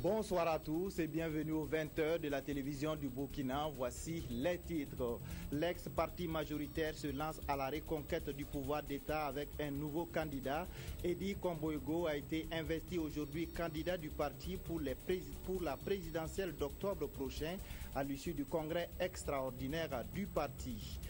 Bonsoir à tous et bienvenue aux 20h de la télévision du Burkina. Voici les titres. L'ex-parti majoritaire se lance à la reconquête du pouvoir d'État avec un nouveau candidat. Edi Komboigo a été investi aujourd'hui candidat du parti pour la présidentielle d'octobre prochain à l'issue du congrès extraordinaire du parti.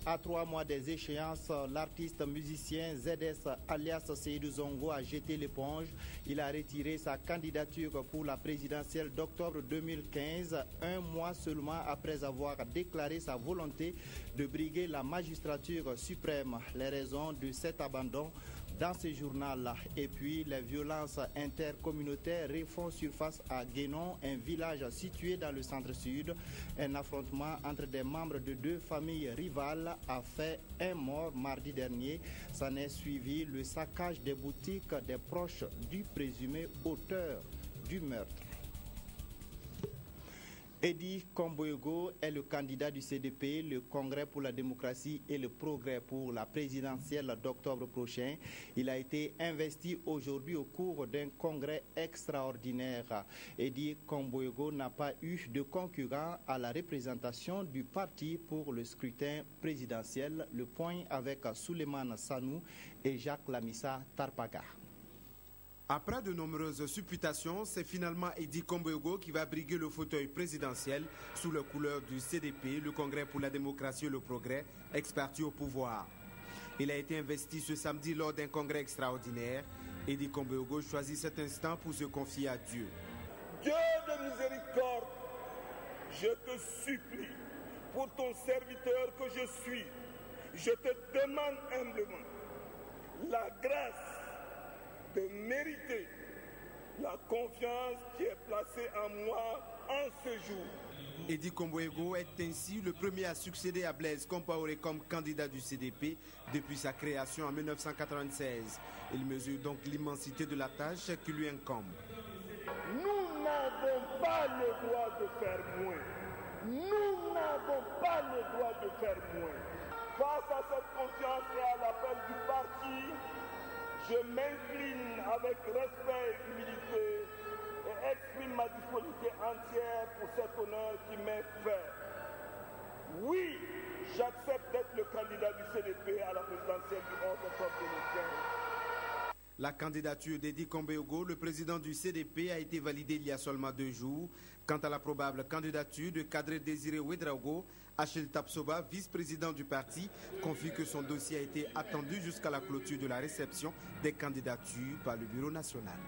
À 3 mois des échéances, l'artiste musicien ZS alias Seydou Zongo a jeté l'éponge. Il a retiré sa candidature pour la présidentielle d'octobre 2015, un mois seulement après avoir déclaré sa volonté de briguer la magistrature suprême. Les raisons de cet abandon dans ce journal. Et puis, les violences intercommunautaires refont surface à Guénon, un village situé dans le centre-sud. Un affrontement entre des membres de deux familles rivales a fait un mort mardi dernier. S'en est suivi le saccage des boutiques des proches du présumé auteur du meurtre. Edi Komboigo est le candidat du CDP, le Congrès pour la démocratie et le progrès pour la présidentielle d'octobre prochain. Il a été investi aujourd'hui au cours d'un congrès extraordinaire. Edi Komboigo n'a pas eu de concurrent à la représentation du parti pour le scrutin présidentiel. Le point avec Souleymane Sanou et Jacques Lamissa Tarpaga. Après de nombreuses supputations, c'est finalement Edi Komboigo qui va briguer le fauteuil présidentiel sous les couleurs du CDP, le Congrès pour la démocratie et le progrès, ex-parti au pouvoir. Il a été investi ce samedi lors d'un congrès extraordinaire. Edi Komboigo choisit cet instant pour se confier à Dieu. Dieu de miséricorde, je te supplie, pour ton serviteur que je suis, je te demande humblement la grâce de mériter la confiance qui est placée en moi en ce jour. Edi Komboigo est ainsi le premier à succéder à Blaise Compaoré comme candidat du CDP depuis sa création en 1996. Il mesure donc l'immensité de la tâche qui lui incombe. Nous n'avons pas le droit de faire moins. Nous n'avons pas le droit de faire moins. Face à cette confiance et à l'appel du parti, je m'incline avec respect et humilité et exprime ma disponibilité entière pour cet honneur qui m'est fait. Oui, j'accepte d'être le candidat du CDP à la présidentielle du 11 octobre 2015. La candidature d'Edi Komboigo, le président du CDP, a été validée il y a seulement 2 jours. Quant à la probable candidature de Kadri Désiré Ouedraogo, Achille Tapsoba, vice-président du parti, confie que son dossier a été attendu jusqu'à la clôture de la réception des candidatures par le Bureau national.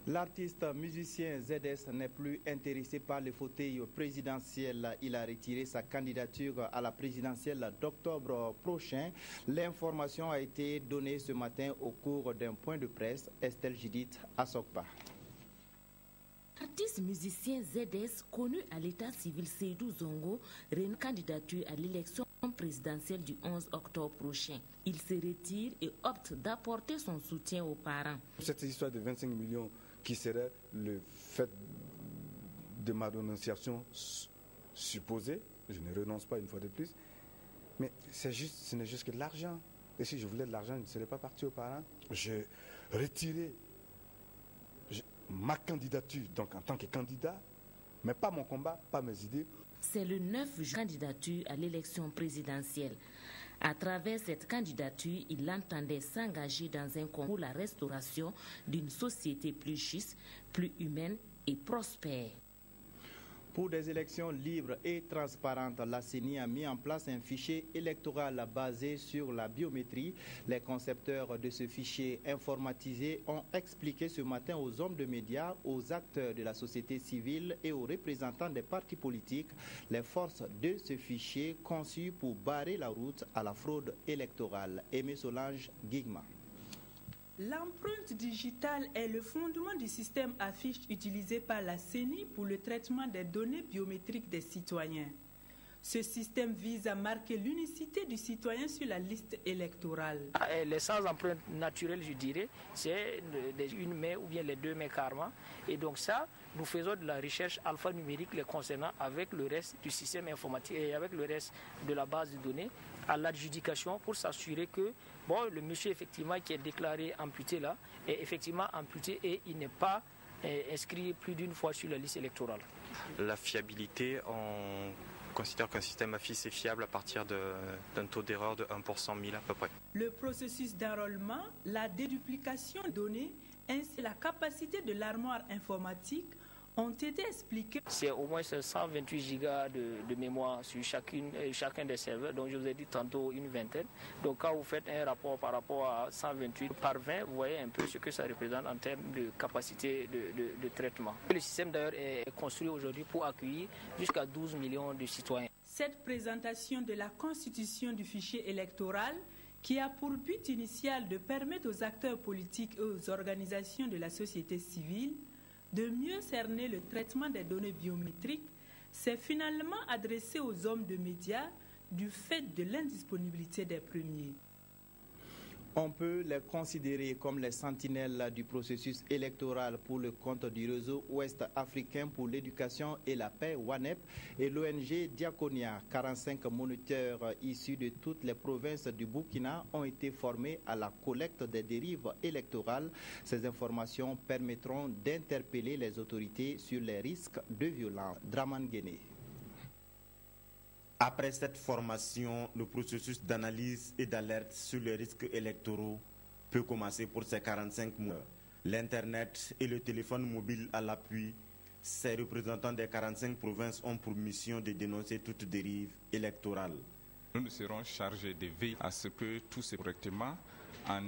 L'artiste musicien ZS n'est plus intéressé par le fauteuil présidentiel. Il a retiré sa candidature à la présidentielle d'octobre prochain. L'information a été donnée ce matin au cours d'un point de presse. Estelle Judith Assokpa. L'artiste musicien ZS, connu à l'état civil Seydou Zongo, renomme candidature à l'élection présidentielle du 11 octobre prochain. Il se retire et opte d'apporter son soutien aux parents. Cette histoire de 25 millions qui serait le fait de ma renonciation supposée, je ne renonce pas une fois de plus, mais ce n'est juste que de l'argent. Et si je voulais de l'argent, je ne serais pas parti aux parents. J'ai retiré ma candidature, donc en tant que candidat, mais pas mon combat, pas mes idées. C'est le 9 candidature à l'élection présidentielle. À travers cette candidature, il entendait s'engager dans un combat pour la restauration d'une société plus juste, plus humaine et prospère. Pour des élections libres et transparentes, la CENI a mis en place un fichier électoral basé sur la biométrie. Les concepteurs de ce fichier informatisé ont expliqué ce matin aux hommes de médias, aux acteurs de la société civile et aux représentants des partis politiques les forces de ce fichier conçu pour barrer la route à la fraude électorale. Aimé Solange Guigma. L'empreinte digitale est le fondement du système affiche utilisé par la CENI pour le traitement des données biométriques des citoyens. Ce système vise à marquer l'unicité du citoyen sur la liste électorale. Les sans empreinte naturelle, je dirais, c'est une main ou bien les 2 mains carrément. Et donc ça, nous faisons de la recherche alphanumérique les concernant avec le reste du système informatique et avec le reste de la base de données à l'adjudication pour s'assurer que le monsieur effectivement qui est déclaré amputé là est effectivement amputé et il n'est pas inscrits plus d'une fois sur la liste électorale. La fiabilité, on considère qu'un système AFIS est fiable à partir d'un taux d'erreur de 1 pour 100 000 à peu près. Le processus d'enrôlement, la déduplication des données ainsi que la capacité de l'armoire informatique ont été expliqués. C'est au moins 128 gigas de mémoire sur chacun des serveurs, donc je vous ai dit tantôt une vingtaine. Donc quand vous faites un rapport par rapport à 128 par 20, vous voyez un peu ce que ça représente en termes de capacité de traitement. Le système d'ailleurs est construit aujourd'hui pour accueillir jusqu'à 12 millions de citoyens. Cette présentation de la constitution du fichier électoral qui a pour but initial de permettre aux acteurs politiques et aux organisations de la société civile de mieux cerner le traitement des données biométriques, s'est finalement adressé aux hommes de médias du fait de l'indisponibilité des premiers. On peut les considérer comme les sentinelles du processus électoral pour le compte du réseau ouest africain pour l'éducation et la paix, WANEP, et l'ONG Diaconia. 45 moniteurs issus de toutes les provinces du Burkina ont été formés à la collecte des dérives électorales. Ces informations permettront d'interpeller les autorités sur les risques de violence. Draman Guéné. Après cette formation, le processus d'analyse et d'alerte sur les risques électoraux peut commencer pour ces 45 mois. L'Internet et le téléphone mobile à l'appui, ces représentants des 45 provinces ont pour mission de dénoncer toute dérive électorale. Nous serons chargés de veiller à ce que tout se correctement en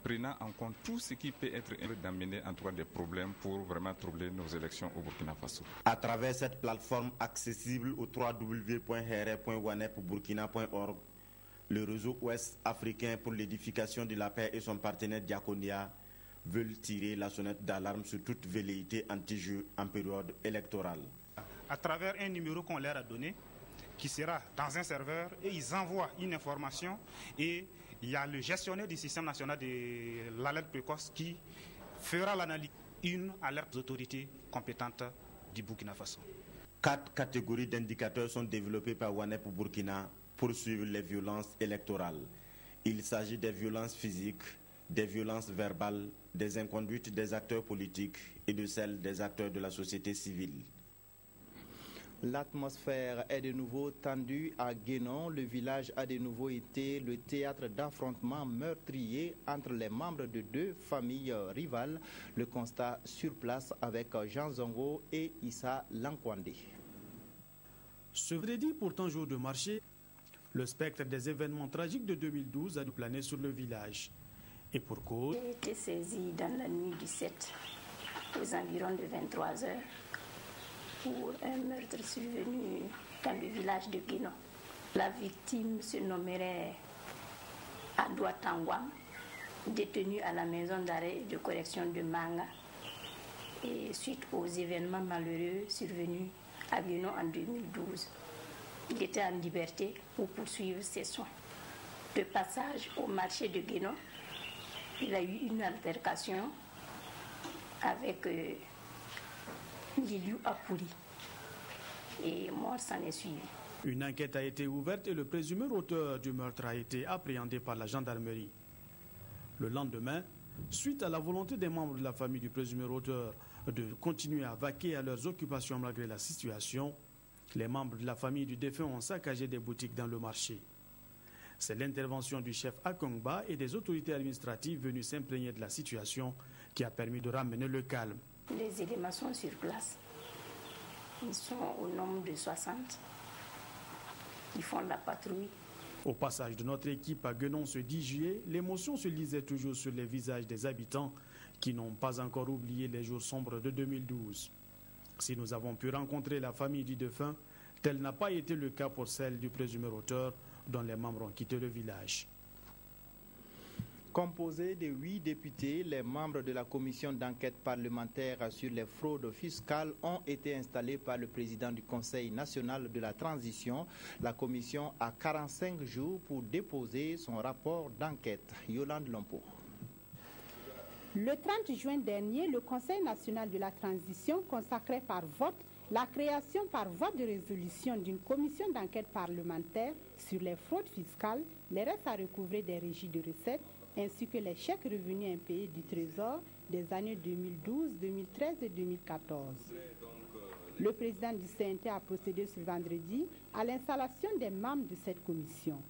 prenant en compte tout ce qui peut être d'amener en tout cas des problèmes pour vraiment troubler nos élections au Burkina Faso. À travers cette plateforme accessible au www.hre.wanepburkina.org, le réseau ouest africain pour l'édification de la paix et son partenaire Diaconia veulent tirer la sonnette d'alarme sur toute velléité anti-jeu en période électorale. À travers un numéro qu'on leur a donné, qui sera dans un serveur, et ils envoient une information et il y a le gestionnaire du système national de l'alerte précoce qui fera l'analyse, une alerte aux autorités compétentes du Burkina Faso. 4 catégories d'indicateurs sont développées par WANEP Burkina pour suivre les violences électorales. Il s'agit des violences physiques, des violences verbales, des inconduites des acteurs politiques et de celles des acteurs de la société civile. L'atmosphère est de nouveau tendue à Guénon. Le village a de nouveau été le théâtre d'affrontements meurtriers entre les membres de 2 familles rivales. Le constat sur place avec Jean Zongo et Issa Lankwande. Ce vendredi, pourtant jour de marché, le spectre des événements tragiques de 2012 a dû planer sur le village. Et pour cause... J'ai été saisi dans la nuit du 7 aux environs de 23 heures. Pour un meurtre survenu dans le village de Guénon. La victime se nommerait Adoua Tangwam, détenue à la maison d'arrêt de correction de Manga, et suite aux événements malheureux survenus à Guénon en 2012. Il était en liberté pour poursuivre ses soins. De passage au marché de Guénon, il a eu une altercation avec Liliou Apouri. Et mort s'en est suivi. Une enquête a été ouverte et le présumé auteur du meurtre a été appréhendé par la gendarmerie. Le lendemain, suite à la volonté des membres de la famille du présumé auteur de continuer à vaquer à leurs occupations malgré la situation, les membres de la famille du défunt ont saccagé des boutiques dans le marché. C'est l'intervention du chef Akongba et des autorités administratives venues s'imprégner de la situation qui a permis de ramener le calme. Les éléments sont sur place. Ils sont au nombre de 60. Ils font la patrouille. Au passage de notre équipe à Guénon ce 10 juillet, l'émotion se lisait toujours sur les visages des habitants qui n'ont pas encore oublié les jours sombres de 2012. Si nous avons pu rencontrer la famille du défunt, tel n'a pas été le cas pour celle du présumé auteur dont les membres ont quitté le village. Composé de 8 députés, les membres de la commission d'enquête parlementaire sur les fraudes fiscales ont été installés par le président du Conseil national de la transition. La commission a 45 jours pour déposer son rapport d'enquête. Yolande Lompo. Le 30 juin dernier, le Conseil national de la transition consacrait par vote la création par vote de résolution d'une commission d'enquête parlementaire sur les fraudes fiscales, les restes à recouvrer des régies de recettes, ainsi que les chèques revenus impayés du Trésor des années 2012, 2013 et 2014. Le président du CNT a procédé ce vendredi à l'installation des membres de cette commission.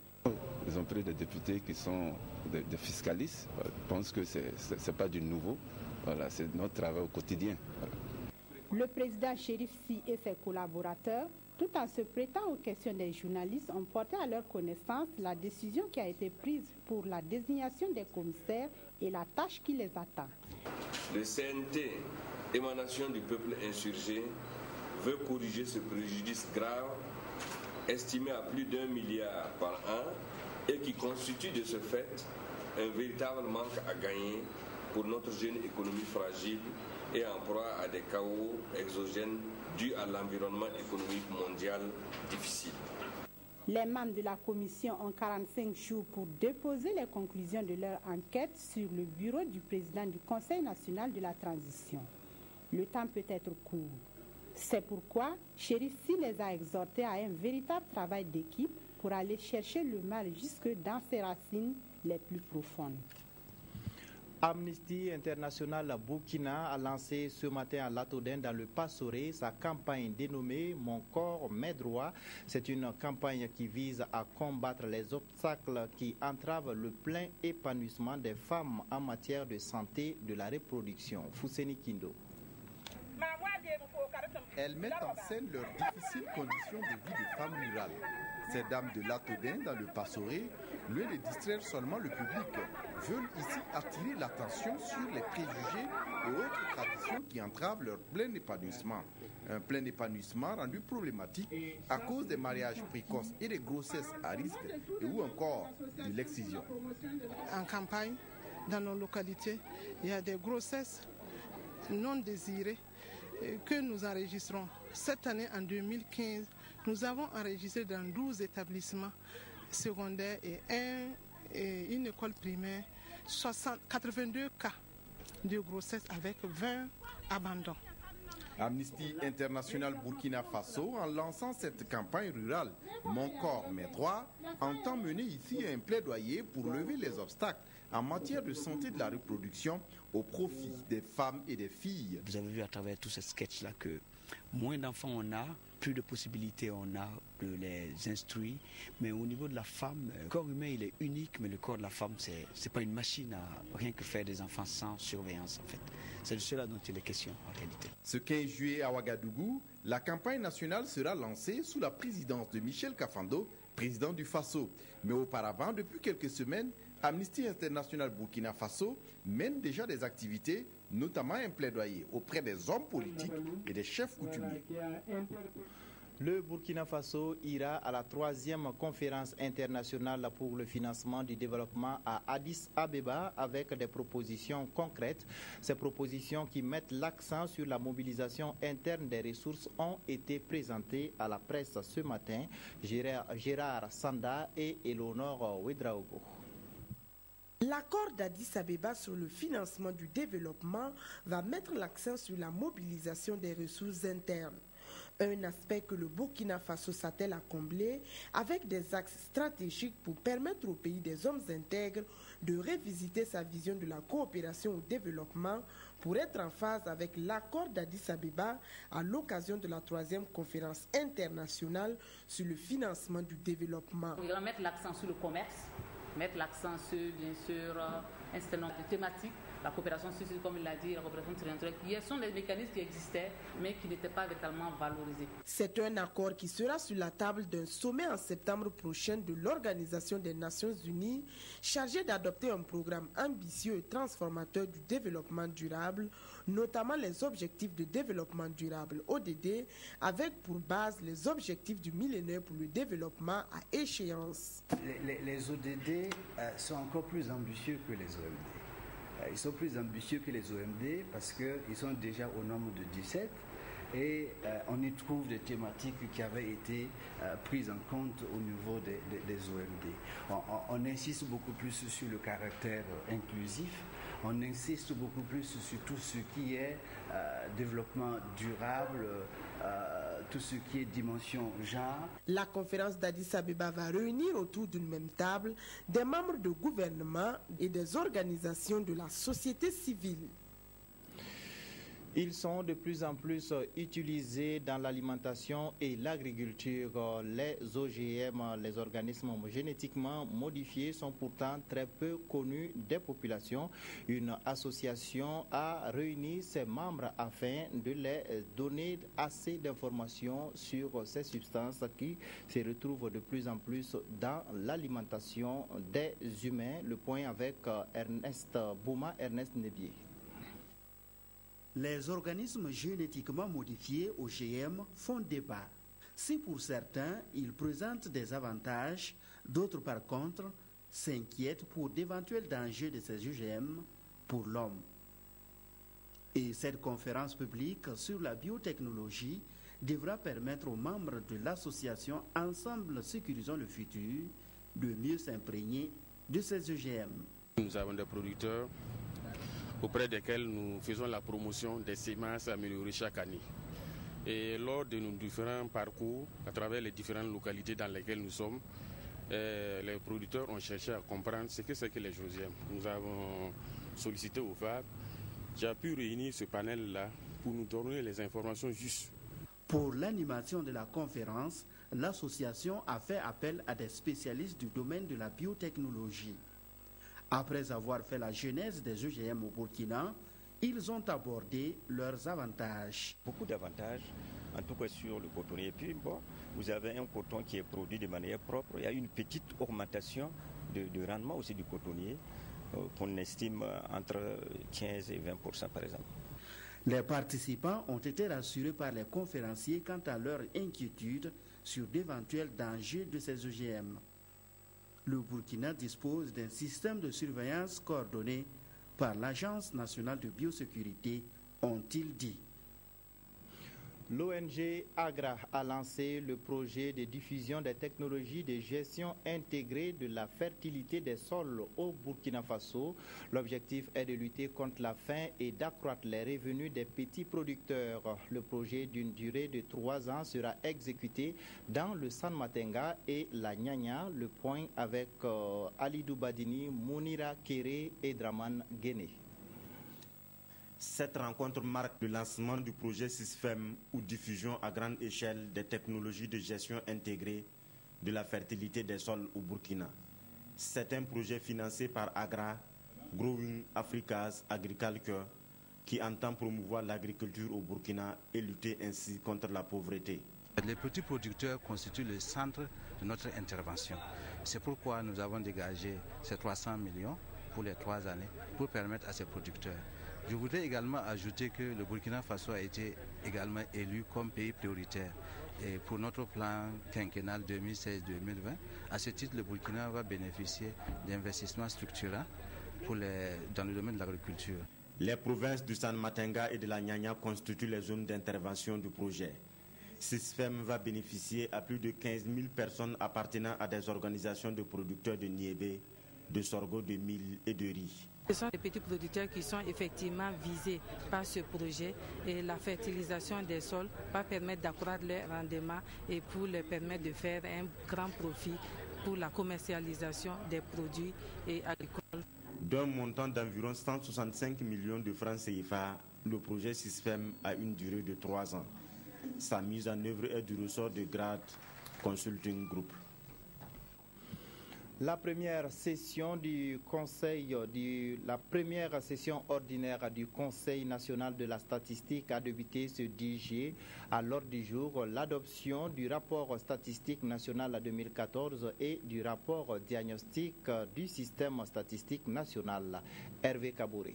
Ils ont pris des députés qui sont des fiscalistes. Je pense que ce n'est pas du nouveau. Voilà, c'est notre travail au quotidien. Voilà. Le président Chérif Sy et ses collaborateurs, tout en se prêtant aux questions des journalistes, ont porté à leur connaissance la décision qui a été prise pour la désignation des commissaires et la tâche qui les attend. Le CNT, émanation du peuple insurgé, veut corriger ce préjudice grave, estimé à plus d'1 milliard par an, et qui constitue de ce fait un véritable manque à gagner pour notre jeune économie fragile et en proie à des chaos exogènes dus à l'environnement économique mondial difficile. Les membres de la commission ont 45 jours pour déposer les conclusions de leur enquête sur le bureau du président du Conseil national de la transition. Le temps peut être court. C'est pourquoi Chérif Sy les a exhortés à un véritable travail d'équipe pour aller chercher le mal jusque dans ses racines les plus profondes. Amnesty International Burkina a lancé ce matin à Latoden dans le Passoré sa campagne dénommée Mon corps, mes droits. C'est une campagne qui vise à combattre les obstacles qui entravent le plein épanouissement des femmes en matière de santé de la reproduction. Fousseni Kindo. Elles mettent en scène leurs difficiles conditions de vie de femmes rurales. Ces dames de Latoden dans le Passoré, loin de distraire seulement le public, veulent ici attirer l'attention sur les préjugés et autres traditions qui entravent leur plein épanouissement. Un plein épanouissement rendu problématique à cause des mariages précoces et des grossesses à risque et ou encore de l'excision. En campagne, dans nos localités, il y a des grossesses non désirées que nous enregistrons. Cette année, en 2015, nous avons enregistré dans 12 établissements secondaires et une école primaire 82 cas de grossesse avec 20 abandons. Amnesty International Burkina Faso, en lançant cette campagne rurale « Mon corps, mes droits », entend mener ici un plaidoyer pour lever les obstacles en matière de santé de la reproduction au profit des femmes et des filles. Vous avez vu à travers tous ces sketchs-là que moins d'enfants on a, plus de possibilités on a de les instruire. Mais au niveau de la femme, le corps humain il est unique, mais le corps de la femme c'est pas une machine à rien que faire des enfants sans surveillance en fait. C'est de cela dont il est question en réalité. Ce 15 juillet à Ouagadougou, la campagne nationale sera lancée sous la présidence de Michel Kafando, président du Faso. Mais auparavant, depuis quelques semaines, Amnesty International Burkina Faso mène déjà des activités, notamment un plaidoyer auprès des hommes politiques et des chefs coutumiers. Le Burkina Faso ira à la 3e conférence internationale pour le financement du développement à Addis Abeba avec des propositions concrètes. Ces propositions qui mettent l'accent sur la mobilisation interne des ressources ont été présentées à la presse ce matin. Gérard Sanda et Eleonore Ouedraogo. L'accord d'Addis Abeba sur le financement du développement va mettre l'accent sur la mobilisation des ressources internes. Un aspect que le Burkina Faso s'attelle à combler avec des axes stratégiques pour permettre au pays des hommes intègres de revisiter sa vision de la coopération au développement pour être en phase avec l'accord d'Addis Abeba à l'occasion de la 3e conférence internationale sur le financement du développement. On va mettre l'accent sur le commerce, mettre l'accent sur, bien sûr, un certain nombre de thématiques. La coopération sociale, comme il l'a dit, la coopération territoriale, qui sont des mécanismes qui existaient, mais qui n'étaient pas véritablement valorisés. C'est un accord qui sera sur la table d'un sommet en septembre prochain de l'Organisation des Nations Unies, chargé d'adopter un programme ambitieux et transformateur du développement durable, notamment les objectifs de développement durable, ODD, avec pour base les objectifs du millénaire pour le développement à échéance. Les ODD sont encore plus ambitieux que les OMD. Ils sont plus ambitieux que les OMD parce qu'ils sont déjà au nombre de 17 et on y trouve des thématiques qui avaient été prises en compte au niveau des OMD. On insiste beaucoup plus sur le caractère inclusif, on insiste beaucoup plus sur tout ce qui est développement durable, tout ce qui est dimension genre. La conférence d'Addis Abeba va réunir autour d'une même table des membres de gouvernement et des organisations de la société civile. Ils sont de plus en plus utilisés dans l'alimentation et l'agriculture. Les OGM, les organismes génétiquement modifiés, sont pourtant très peu connus des populations. Une association a réuni ses membres afin de les donner assez d'informations sur ces substances qui se retrouvent de plus en plus dans l'alimentation des humains. Le point avec Ernest Bouma, Ernest Nebier. Les organismes génétiquement modifiés OGM font débat. Si pour certains, ils présentent des avantages, d'autres par contre s'inquiètent pour d'éventuels dangers de ces OGM pour l'homme. Et cette conférence publique sur la biotechnologie devra permettre aux membres de l'association Ensemble Sécurisons le Futur de mieux s'imprégner de ces OGM. Nous avons des producteurs auprès desquels nous faisons la promotion des semences améliorées chaque année. Et lors de nos différents parcours, à travers les différentes localités dans lesquelles nous sommes, les producteurs ont cherché à comprendre ce que c'est que les OGM. Nous avons sollicité au FAB. J'ai pu réunir ce panel-là pour nous donner les informations justes. Pour l'animation de la conférence, l'association a fait appel à des spécialistes du domaine de la biotechnologie. Après avoir fait la genèse des OGM au Burkina, ils ont abordé leurs avantages. Beaucoup d'avantages, en tout cas sur le cotonnier. Et puis, bon, vous avez un coton qui est produit de manière propre. Il y a une petite augmentation de rendement aussi du cotonnier, qu'on estime entre 15 et 20% par exemple. Les participants ont été rassurés par les conférenciers quant à leur inquiétude sur d'éventuels dangers de ces OGM. Le Burkina dispose d'un système de surveillance coordonné par l'Agence nationale de biosécurité, ont-ils dit. L'ONG AGRA a lancé le projet de diffusion des technologies de gestion intégrée de la fertilité des sols au Burkina Faso. L'objectif est de lutter contre la faim et d'accroître les revenus des petits producteurs. Le projet d'une durée de 3 ans sera exécuté dans le San Matenga et la Nyanya. Le point avec Alidou Badini, Mounira Kéré et Draman Guéné. Cette rencontre marque le lancement du projet SISFEM ou diffusion à grande échelle des technologies de gestion intégrée de la fertilité des sols au Burkina. C'est un projet financé par AGRA, Growing Africa's Agriculture, qui entend promouvoir l'agriculture au Burkina et lutter ainsi contre la pauvreté. Les petits producteurs constituent le centre de notre intervention. C'est pourquoi nous avons dégagé ces 300 millions pour les 3 années pour permettre à ces producteurs. Je voudrais également ajouter que le Burkina Faso a été également élu comme pays prioritaire. Et pour notre plan quinquennal 2016-2020, à ce titre, le Burkina va bénéficier d'investissements structurants dans le domaine de l'agriculture. Les provinces du San Matenga et de la Nyanya constituent les zones d'intervention du projet. SISFEM va bénéficier à plus de 15 000 personnes appartenant à des organisations de producteurs de niébé, de sorgho, de mil et de riz. Ce sont les petits producteurs qui sont effectivement visés par ce projet et la fertilisation des sols va permettre d'accroître leur rendement et pour leur permettre de faire un grand profit pour la commercialisation des produits et agricoles. D'un montant d'environ 165 millions de francs CFA, le projet SISFEM a une durée de 3 ans. Sa mise en œuvre est du ressort de Grad Consulting Group. La première session ordinaire du Conseil national de la statistique a débuté ce 10 juillet. À l'ordre du jour, l'adoption du rapport statistique national 2014 et du rapport diagnostic du système statistique national. Hervé Kabouré.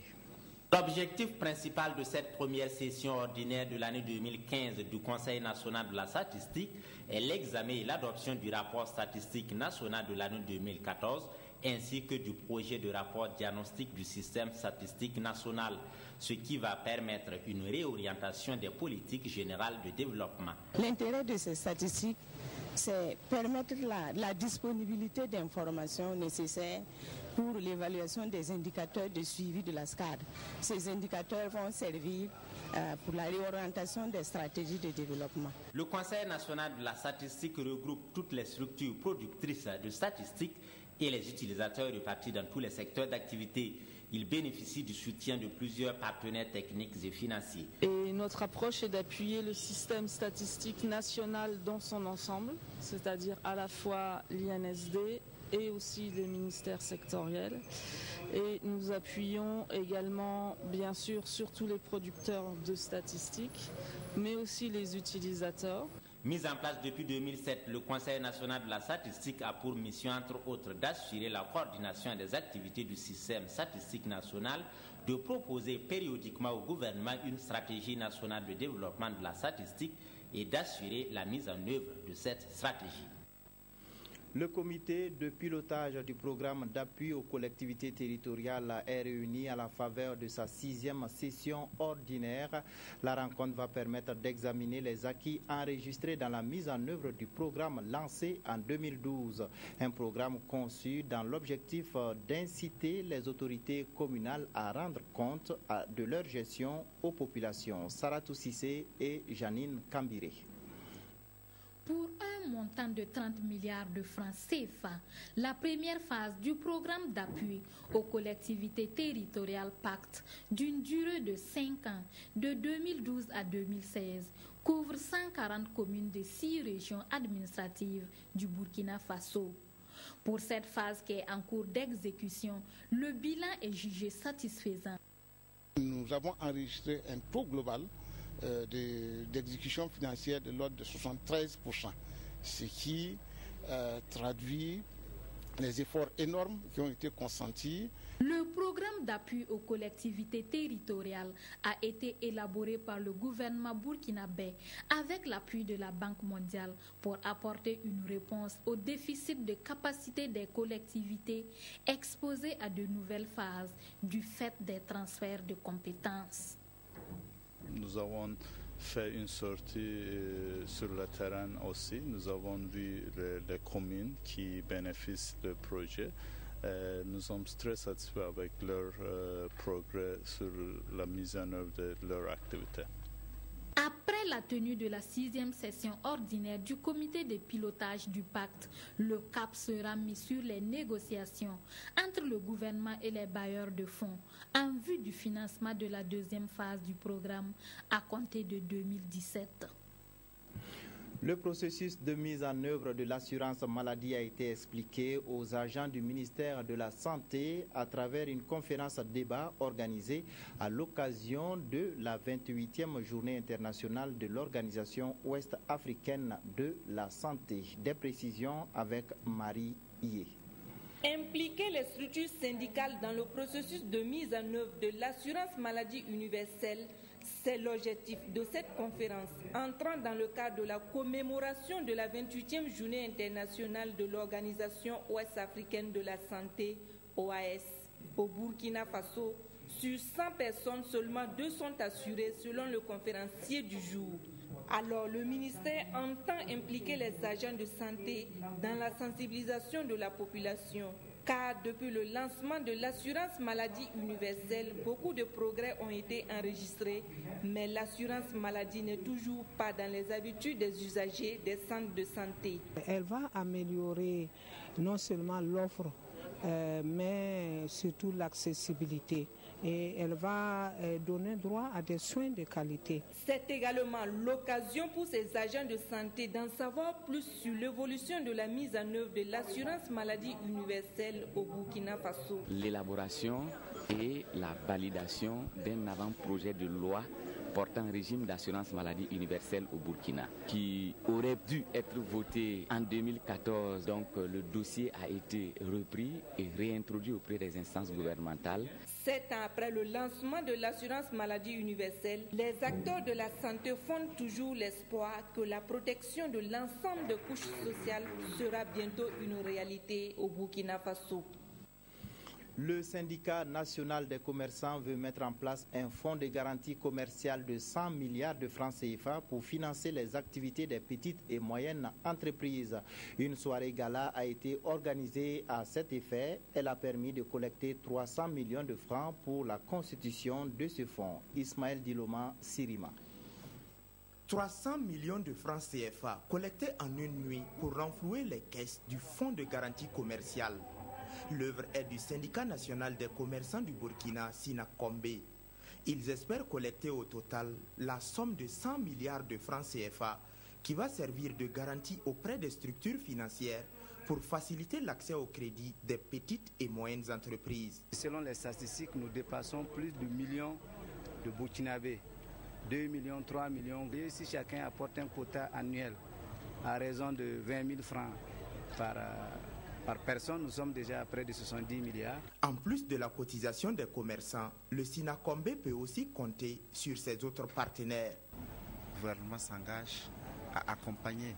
L'objectif principal de cette première session ordinaire de l'année 2015 du Conseil national de la statistique est l'examen et l'adoption du rapport statistique national de l'année 2014 ainsi que du projet de rapport diagnostic du système statistique national, ce qui va permettre une réorientation des politiques générales de développement. L'intérêt de ces statistiques, c'est permettre la disponibilité d'informations nécessaires pour l'évaluation des indicateurs de suivi de la SCAD. Ces indicateurs vont servir pour la réorientation des stratégies de développement. Le Conseil national de la statistique regroupe toutes les structures productrices de statistiques et les utilisateurs répartis dans tous les secteurs d'activité Il bénéficie du soutien de plusieurs partenaires techniques et financiers. Et notre approche est d'appuyer le système statistique national dans son ensemble, c'est-à-dire à la fois l'INSD et aussi les ministères sectoriels. Et nous appuyons également, bien sûr, surtout les producteurs de statistiques, mais aussi les utilisateurs. Mis en place depuis 2007, le Conseil national de la statistique a pour mission, entre autres, d'assurer la coordination des activités du système statistique national, de proposer périodiquement au gouvernement une stratégie nationale de développement de la statistique et d'assurer la mise en œuvre de cette stratégie. Le comité de pilotage du programme d'appui aux collectivités territoriales est réuni à la faveur de sa 6e session ordinaire. La rencontre va permettre d'examiner les acquis enregistrés dans la mise en œuvre du programme lancé en 2012. Un programme conçu dans l'objectif d'inciter les autorités communales à rendre compte de leur gestion aux populations. Saratou Sissé et Janine Kambiré. Pour un montant de 30 milliards de francs CFA, la première phase du programme d'appui aux collectivités territoriales Pacte, d'une durée de 5 ans, de 2012 à 2016, couvre 140 communes de 6 régions administratives du Burkina Faso. Pour cette phase qui est en cours d'exécution, le bilan est jugé satisfaisant. Nous avons enregistré un taux global d'exécution financière de l'ordre de 73%, ce qui traduit les efforts énormes qui ont été consentis. Le programme d'appui aux collectivités territoriales a été élaboré par le gouvernement burkinabé avec l'appui de la Banque mondiale pour apporter une réponse au déficit de capacité des collectivités exposées à de nouvelles phases du fait des transferts de compétences. Nous avons fait une sortie sur le terrain aussi. Nous avons vu les communes qui bénéficient du projet. Nous sommes très satisfaits avec leur progrès sur la mise en œuvre de leur activité. Après la tenue de la 6e session ordinaire du comité de pilotage du pacte, le cap sera mis sur les négociations entre le gouvernement et les bailleurs de fonds en vue du financement de la 2e phase du programme à compter de 2017. Le processus de mise en œuvre de l'assurance maladie a été expliqué aux agents du ministère de la Santé à travers une conférence débat organisée à l'occasion de la 28e journée internationale de l'Organisation ouest-africaine de la santé. Des précisions avec Marie Ié. Impliquer les structures syndicales dans le processus de mise en œuvre de l'assurance maladie universelle, c'est l'objectif de cette conférence, entrant dans le cadre de la commémoration de la 28e journée internationale de l'Organisation ouest-africaine de la santé, OAS. Au Burkina Faso, sur 100 personnes, seulement 2 sont assurées selon le conférencier du jour. Alors, le ministère entend impliquer les agents de santé dans la sensibilisation de la population. Car depuis le lancement de l'assurance maladie universelle, beaucoup de progrès ont été enregistrés, mais l'assurance maladie n'est toujours pas dans les habitudes des usagers des centres de santé. Elle va améliorer non seulement l'offre, mais surtout l'accessibilité. Et elle va donner droit à des soins de qualité. C'est également l'occasion pour ces agents de santé d'en savoir plus sur l'évolution de la mise en œuvre de l'assurance maladie universelle au Burkina Faso. L'élaboration et la validation d'un avant-projet de loi portant régime d'assurance maladie universelle au Burkina, qui aurait dû être voté en 2014. Donc le dossier a été repris et réintroduit auprès des instances gouvernementales. 7 ans après le lancement de l'assurance maladie universelle, les acteurs de la santé fondent toujours l'espoir que la protection de l'ensemble des couches sociales sera bientôt une réalité au Burkina Faso. Le syndicat national des commerçants veut mettre en place un fonds de garantie commerciale de 100 milliards de francs CFA pour financer les activités des petites et moyennes entreprises. Une soirée gala a été organisée à cet effet. Elle a permis de collecter 300 millions de francs pour la constitution de ce fonds. Ismaël Diloma, Sirima. 300 millions de francs CFA collectés en une nuit pour renflouer les caisses du fonds de garantie commerciale. L'œuvre est du syndicat national des commerçants du Burkina, Sinakombe. Ils espèrent collecter au total la somme de 100 milliards de francs CFA qui va servir de garantie auprès des structures financières pour faciliter l'accès au crédit des petites et moyennes entreprises. Selon les statistiques, nous dépassons plus de millions de Burkinabés, 2 millions, 3 millions. Et si chacun apporte un quota annuel à raison de 20 000 francs par personne, nous sommes déjà à près de 70 milliards. En plus de la cotisation des commerçants, le Sinakombe peut aussi compter sur ses autres partenaires. Le gouvernement s'engage à accompagner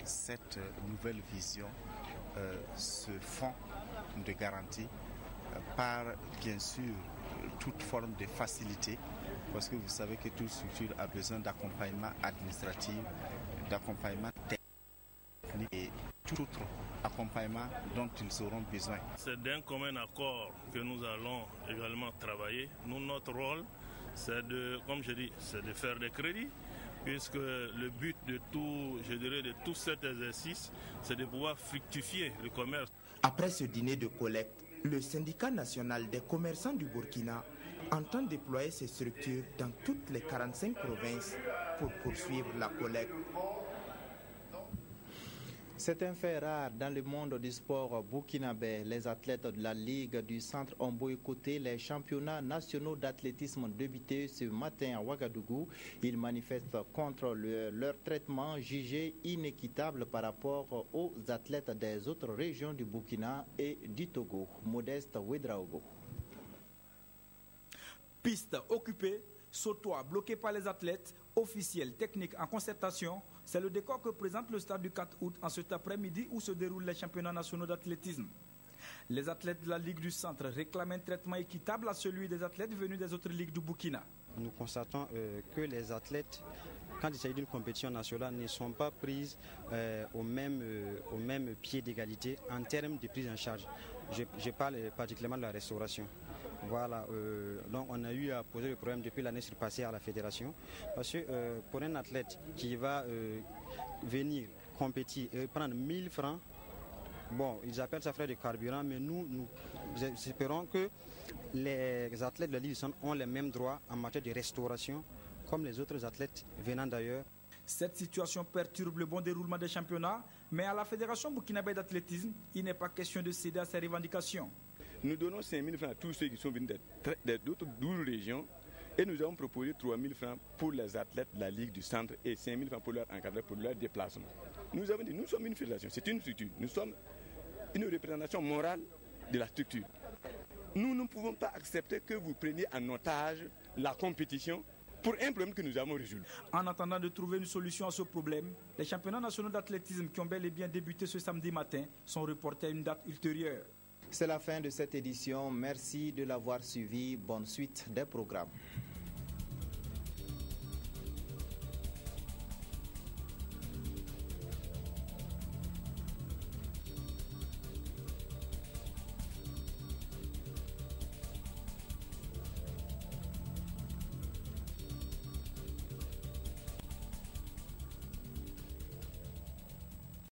cette nouvelle vision, ce fonds de garantie, par bien sûr toute forme de facilité, parce que vous savez que toute structure a besoin d'accompagnement administratif, d'accompagnement technique et tout autre accompagnement dont ils auront besoin. C'est d'un commun accord que nous allons également travailler. Nous, notre rôle, c'est de, comme je dis, c'est de faire des crédits, puisque le but de tout, je dirais, de tout cet exercice, c'est de pouvoir fructifier le commerce. Après ce dîner de collecte, le syndicat national des commerçants du Burkina entend déployer ses structures dans toutes les 45 provinces pour poursuivre la collecte. C'est un fait rare dans le monde du sport burkinabé. Les athlètes de la Ligue du Centre ont boycotté les championnats nationaux d'athlétisme débutés ce matin à Ouagadougou. Ils manifestent contre leur traitement jugé inéquitable par rapport aux athlètes des autres régions du Burkina et du Togo. Modeste Ouedraogo. Piste occupée, sautoir bloqué par les athlètes, officiels, techniques en concertation. C'est le décor que présente le stade du 4 août en cet après-midi où se déroulent les championnats nationaux d'athlétisme. Les athlètes de la Ligue du Centre réclament un traitement équitable à celui des athlètes venus des autres ligues du Burkina. Nous constatons que les athlètes, quand il s'agit d'une compétition nationale, ne sont pas prises au même pied d'égalité en termes de prise en charge. Je parle particulièrement de la restauration. Voilà, donc on a eu à poser le problème depuis l'année surpassée à la fédération, parce que pour un athlète qui va venir compétir et prendre 1000 francs, bon, ils appellent ça frais de carburant, mais nous espérons que les athlètes de la Ligue du Centre ont les mêmes droits en matière de restauration comme les autres athlètes venant d'ailleurs. Cette situation perturbe le bon déroulement des championnats, mais à la Fédération burkinabé d'athlétisme, il n'est pas question de céder à ces revendications. Nous donnons 5 000 francs à tous ceux qui sont venus d'autres 12 régions et nous avons proposé 3 000 francs pour les athlètes de la Ligue du Centre et 5 000 francs pour leur encadrement, pour leur déplacement. Nous avons dit, nous sommes une fédération, c'est une structure, nous sommes une représentation morale de la structure. Nous ne pouvons pas accepter que vous preniez en otage la compétition pour un problème que nous avons résolu. En attendant de trouver une solution à ce problème, les championnats nationaux d'athlétisme qui ont bel et bien débuté ce samedi matin sont reportés à une date ultérieure. C'est la fin de cette édition. Merci de l'avoir suivi. Bonne suite des programmes.